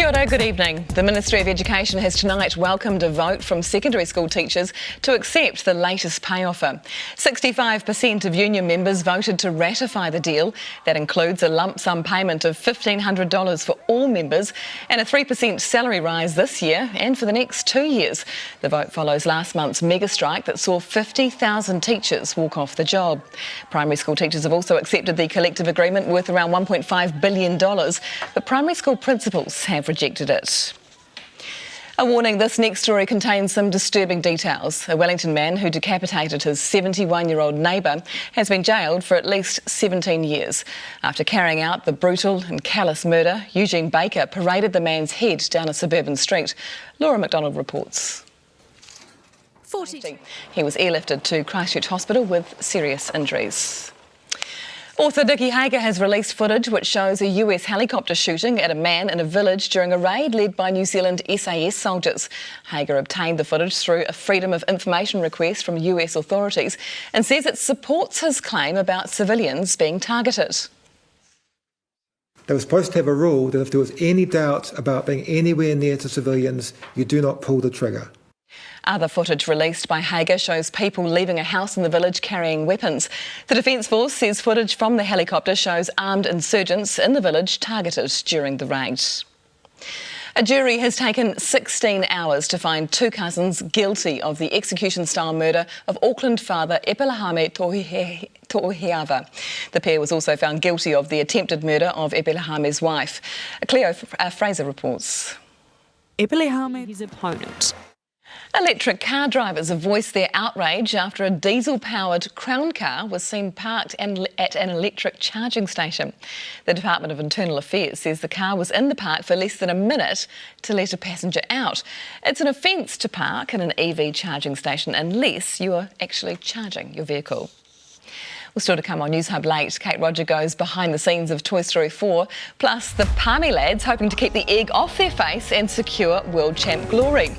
Kia ora, good evening. The Ministry of Education has tonight welcomed a vote from secondary school teachers to accept the latest pay offer. 65% of union members voted to ratify the deal. That includes a lump sum payment of $1,500 for all members and a 3% salary rise this year and for the next 2 years. The vote follows last month's mega strike that saw 50,000 teachers walk off the job. Primary school teachers have also accepted the collective agreement worth around $1.5 billion, but primary school principals have rejected it. A warning, this next story contains some disturbing details. A Wellington man who decapitated his 71-year-old neighbour has been jailed for at least 17 years. After carrying out the brutal and callous murder, Eugene Baker paraded the man's head down a suburban street. Laura McDonald reports. 40. He was airlifted to Christchurch Hospital with serious injuries. Author Nikki Hager has released footage which shows a US helicopter shooting at a man in a village during a raid led by New Zealand SAS soldiers. Hager obtained the footage through a Freedom of Information request from US authorities and says it supports his claim about civilians being targeted. They were supposed to have a rule that if there was any doubt about being anywhere near to civilians, you do not pull the trigger. Other footage released by Hager shows people leaving a house in the village carrying weapons. The Defence Force says footage from the helicopter shows armed insurgents in the village targeted during the raid. A jury has taken 16 hours to find two cousins guilty of the execution-style murder of Auckland father Epelahame Tohiava. The pair was also found guilty of the attempted murder of Epelahame's wife. Cleo Fraser reports. Epelahame, his opponent. Electric car drivers have voiced their outrage after a diesel-powered Crown car was seen parked at an electric charging station. The Department of Internal Affairs says the car was in the park for less than a minute to let a passenger out. It's an offence to park in an EV charging station unless you are actually charging your vehicle. Well, still to come on Newshub late, Kate Roger goes behind the scenes of Toy Story 4, plus the Palmy lads hoping to keep the egg off their face and secure world champ glory.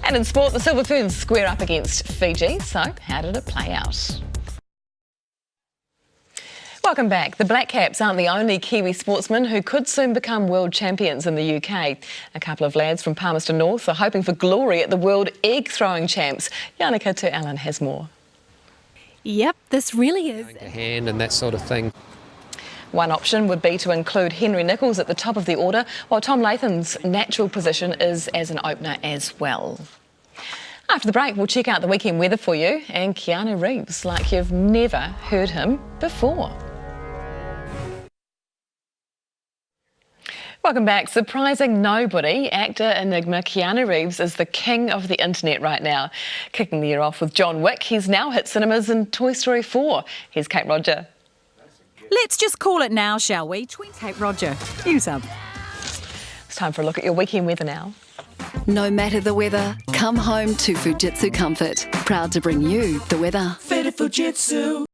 And in sport, the Silver Ferns square up against Fiji. So how did it play out? Welcome back. The Black Caps aren't the only Kiwi sportsmen who could soon become world champions in the UK. A couple of lads from Palmerston North are hoping for glory at the World Egg Throwing Champs. Yannicka Te Allen has more. Yep, this really is. A hand and that sort of thing. One option would be to include Henry Nicholls at the top of the order, while Tom Latham's natural position is as an opener as well. After the break, we'll check out the weekend weather for you and Keanu Reeves like you've never heard him before. Welcome back. Surprising nobody, actor enigma Keanu Reeves is the king of the internet right now. Kicking the year off with John Wick, he's now hit cinemas in Toy Story 4. Here's Kate Roger. Let's just call it now, shall we? Kate Roger, Newshub. It's time for a look at your weekend weather now. No matter the weather, come home to Fujitsu Comfort. Proud to bring you the weather. Fitted Fujitsu.